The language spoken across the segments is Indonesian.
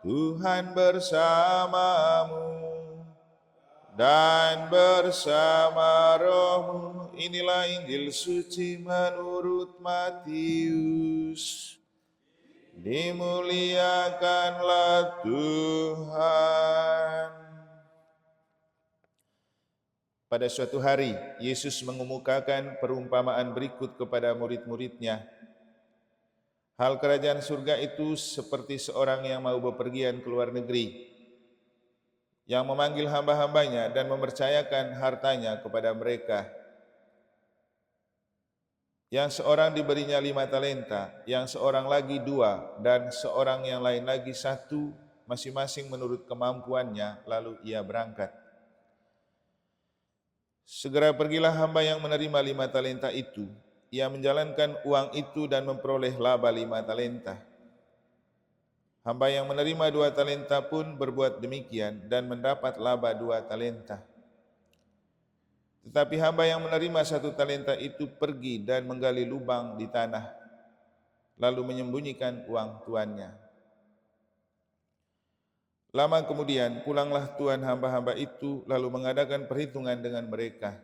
Tuhan bersamamu dan bersama rohmu. Inilah Injil suci menurut Matius. Dimuliakanlah Tuhan. Pada suatu hari, Yesus mengemukakan perumpamaan berikut kepada murid-muridnya. Hal kerajaan surga itu seperti seorang yang mau bepergian ke luar negeri, yang memanggil hamba-hambanya dan mempercayakan hartanya kepada mereka. Yang seorang diberinya 5 talenta, yang seorang lagi 2, dan seorang yang lain lagi 1, masing-masing menurut kemampuannya, lalu ia berangkat. Segera pergilah hamba yang menerima 5 talenta itu. Ia menjalankan uang itu dan memperoleh laba 5 talenta. Hamba yang menerima 2 talenta pun berbuat demikian dan mendapat laba 2 talenta. Tetapi hamba yang menerima 1 talenta itu pergi dan menggali lubang di tanah, lalu menyembunyikan uang tuannya. Lama kemudian pulanglah tuan hamba-hamba itu lalu mengadakan perhitungan dengan mereka.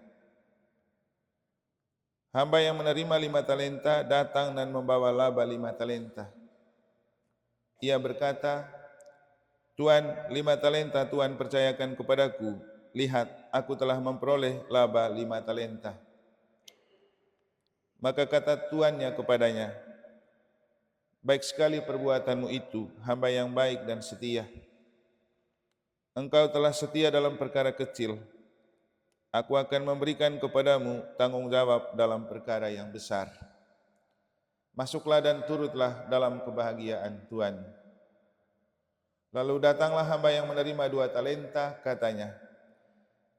Hamba yang menerima 5 talenta datang dan membawa laba 5 talenta. Ia berkata, "Tuan, 5 talenta Tuan percayakan kepadaku. Lihat, aku telah memperoleh laba 5 talenta." Maka kata tuannya kepadanya, "Baik sekali perbuatanmu itu, hamba yang baik dan setia. Engkau telah setia dalam perkara kecil. Aku akan memberikan kepadamu tanggung jawab dalam perkara yang besar. Masuklah dan turutlah dalam kebahagiaan Tuhan." Lalu datanglah hamba yang menerima 2 talenta, katanya,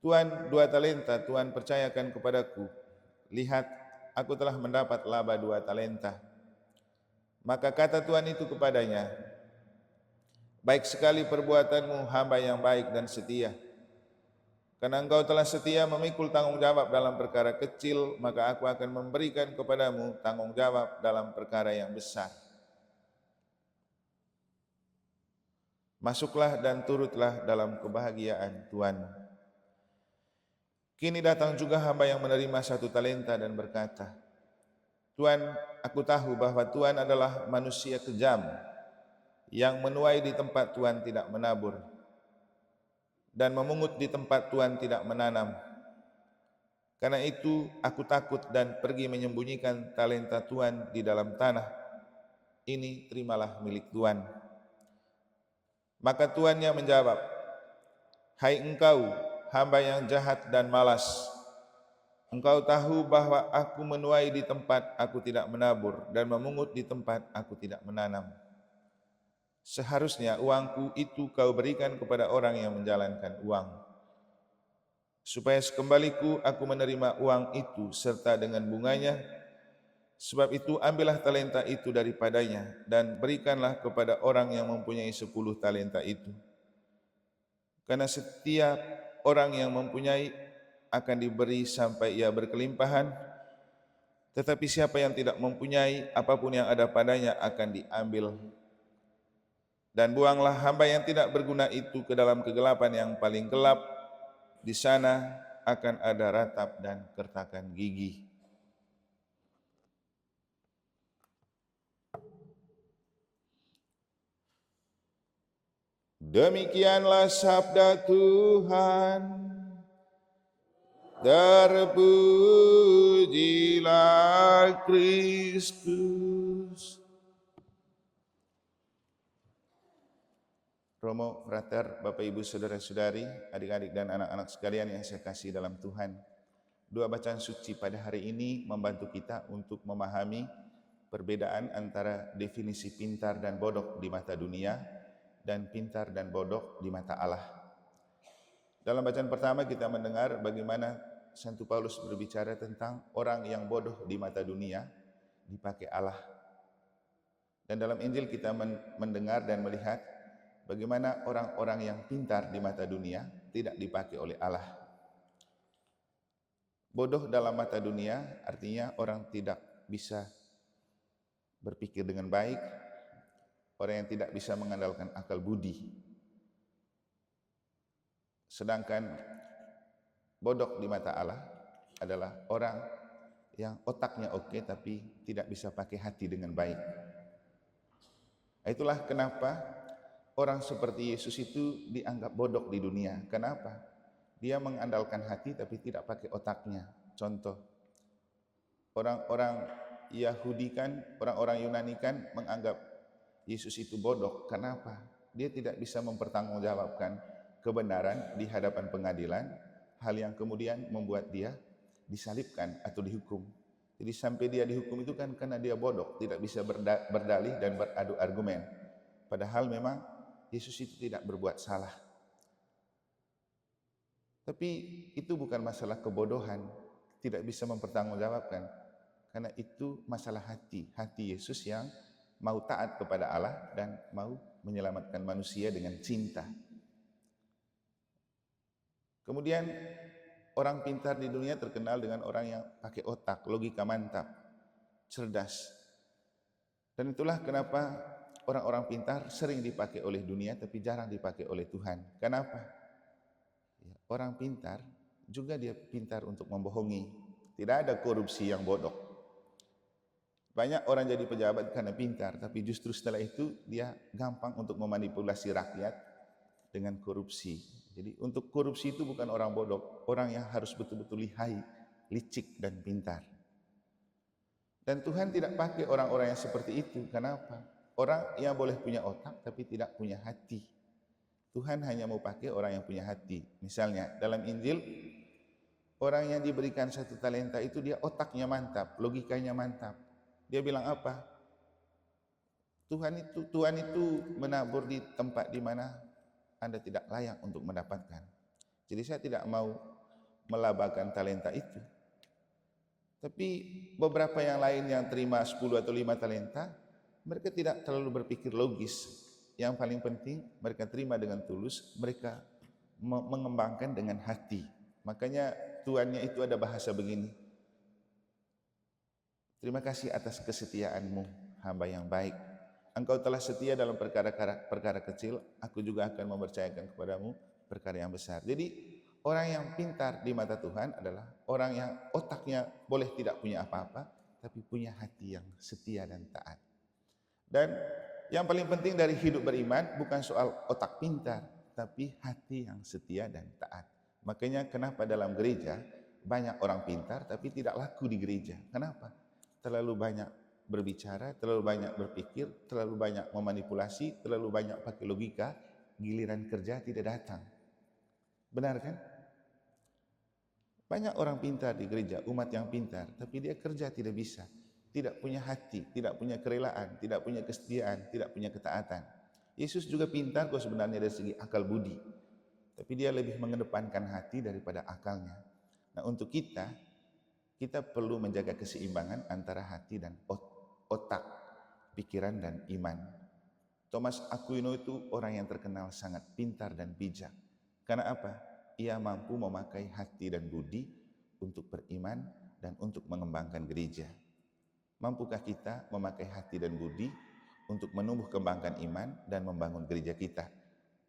"Tuan, 2 talenta Tuan percayakan kepadaku. Lihat, aku telah mendapat laba 2 talenta." Maka kata tuan itu kepadanya, "Baik sekali perbuatanmu, hamba yang baik dan setia. Karena engkau telah setia memikul tanggung jawab dalam perkara kecil, maka aku akan memberikan kepadamu tanggung jawab dalam perkara yang besar. Masuklah dan turutlah dalam kebahagiaan Tuhan." Kini datang juga hamba yang menerima 1 talenta dan berkata, "Tuan, aku tahu bahwa Tuan adalah manusia kejam, yang menuai di tempat Tuan tidak menabur, dan memungut di tempat Tuan tidak menanam. Karena itu aku takut dan pergi menyembunyikan talenta Tuan di dalam tanah. Ini terimalah milik Tuan." Maka tuannya menjawab, "Hai engkau, hamba yang jahat dan malas. Engkau tahu bahwa aku menuai di tempat aku tidak menabur dan memungut di tempat aku tidak menanam. Seharusnya uangku itu kau berikan kepada orang yang menjalankan uang. Supaya sekembaliku aku menerima uang itu serta dengan bunganya. Sebab itu ambillah talenta itu daripadanya dan berikanlah kepada orang yang mempunyai 10 talenta itu. Karena setiap orang yang mempunyai akan diberi sampai ia berkelimpahan, tetapi siapa yang tidak mempunyai, apapun yang ada padanya akan diambil. Dan buanglah hamba yang tidak berguna itu ke dalam kegelapan yang paling gelap. Di sana akan ada ratap dan kertakan gigi." Demikianlah sabda Tuhan. Terpujilah Kristus. Romo, frater, Bapak Ibu, saudara-saudari, adik-adik dan anak-anak sekalian yang saya kasih dalam Tuhan. 2 bacaan suci pada hari ini membantu kita untuk memahami perbedaan antara definisi pintar dan bodoh di mata dunia dan pintar dan bodoh di mata Allah. Dalam bacaan pertama kita mendengar bagaimana Santo Paulus berbicara tentang orang yang bodoh di mata dunia dipakai Allah. Dan dalam Injil kita mendengar dan melihat bagaimana orang-orang yang pintar di mata dunia tidak dipakai oleh Allah. Bodoh dalam mata dunia artinya orang tidak bisa berpikir dengan baik, orang yang tidak bisa mengandalkan akal budi. Sedangkan bodoh di mata Allah adalah orang yang otaknya oke tapi tidak bisa pakai hati dengan baik. Itulah kenapa orang seperti Yesus itu dianggap bodoh di dunia. Kenapa? Dia mengandalkan hati tapi tidak pakai otaknya. Contoh, orang-orang Yahudi kan, orang-orang Yunani kan menganggap Yesus itu bodoh. Kenapa? Dia tidak bisa mempertanggungjawabkan kebenaran di hadapan pengadilan, hal yang kemudian membuat dia disalibkan atau dihukum. Jadi sampai dia dihukum itu kan karena dia bodoh, tidak bisa berdalih dan beradu argumen. Padahal memang Yesus itu tidak berbuat salah. Tapi itu bukan masalah kebodohan, tidak bisa mempertanggungjawabkan. Karena itu masalah hati Yesus yang mau taat kepada Allah dan mau menyelamatkan manusia dengan cinta. Kemudian orang pintar di dunia terkenal dengan orang yang pakai otak, logika mantap, cerdas. Dan itulah kenapa orang-orang pintar sering dipakai oleh dunia tapi jarang dipakai oleh Tuhan. Kenapa? Ya, orang pintar juga dia pintar untuk membohongi. Tidak ada korupsi yang bodoh. Banyak orang jadi pejabat karena pintar, tapi justru setelah itu dia gampang untuk memanipulasi rakyat dengan korupsi. Jadi untuk korupsi itu bukan orang bodoh, orang yang harus betul-betul lihai, licik dan pintar. Dan Tuhan tidak pakai orang-orang yang seperti itu. Kenapa? Orang yang boleh punya otak tapi tidak punya hati. Tuhan hanya mau pakai orang yang punya hati. Misalnya dalam Injil, orang yang diberikan 1 talenta itu dia otaknya mantap, logikanya mantap. Dia bilang apa? Tuhan itu menabur di tempat di mana Anda tidak layak untuk mendapatkan. Jadi saya tidak mau melabakan talenta itu. Tapi beberapa yang lain yang terima 10 atau 5 talenta, mereka tidak terlalu berpikir logis. Yang paling penting mereka terima dengan tulus, mereka mengembangkan dengan hati. Makanya tuannya itu ada bahasa begini. Terima kasih atas kesetiaanmu, hamba yang baik. Engkau telah setia dalam perkara kecil, aku juga akan mempercayakan kepadamu perkara yang besar. Jadi orang yang pintar di mata Tuhan adalah orang yang otaknya boleh tidak punya apa-apa, tapi punya hati yang setia dan taat. Dan yang paling penting dari hidup beriman bukan soal otak pintar, tapi hati yang setia dan taat. Makanya kenapa dalam gereja banyak orang pintar tapi tidak laku di gereja. Kenapa? Terlalu banyak berbicara, terlalu banyak berpikir, terlalu banyak memanipulasi, terlalu banyak pakai logika, giliran kerja tidak datang. Benar kan? Banyak orang pintar di gereja, umat yang pintar, tapi dia kerja tidak bisa, tidak punya hati, tidak punya kerelaan, tidak punya kesetiaan, tidak punya ketaatan. Yesus juga pintar kok sebenarnya dari segi akal budi, tapi dia lebih mengedepankan hati daripada akalnya. Nah untuk kita perlu menjaga keseimbangan antara hati dan otak, pikiran dan iman. Thomas Aquino itu orang yang terkenal sangat pintar dan bijak. Karena apa? Ia mampu memakai hati dan budi untuk beriman dan untuk mengembangkan gereja. Mampukah kita memakai hati dan budi untuk menumbuh kembangkan iman dan membangun gereja kita?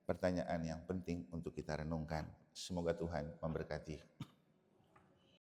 Pertanyaan yang penting untuk kita renungkan. Semoga Tuhan memberkati.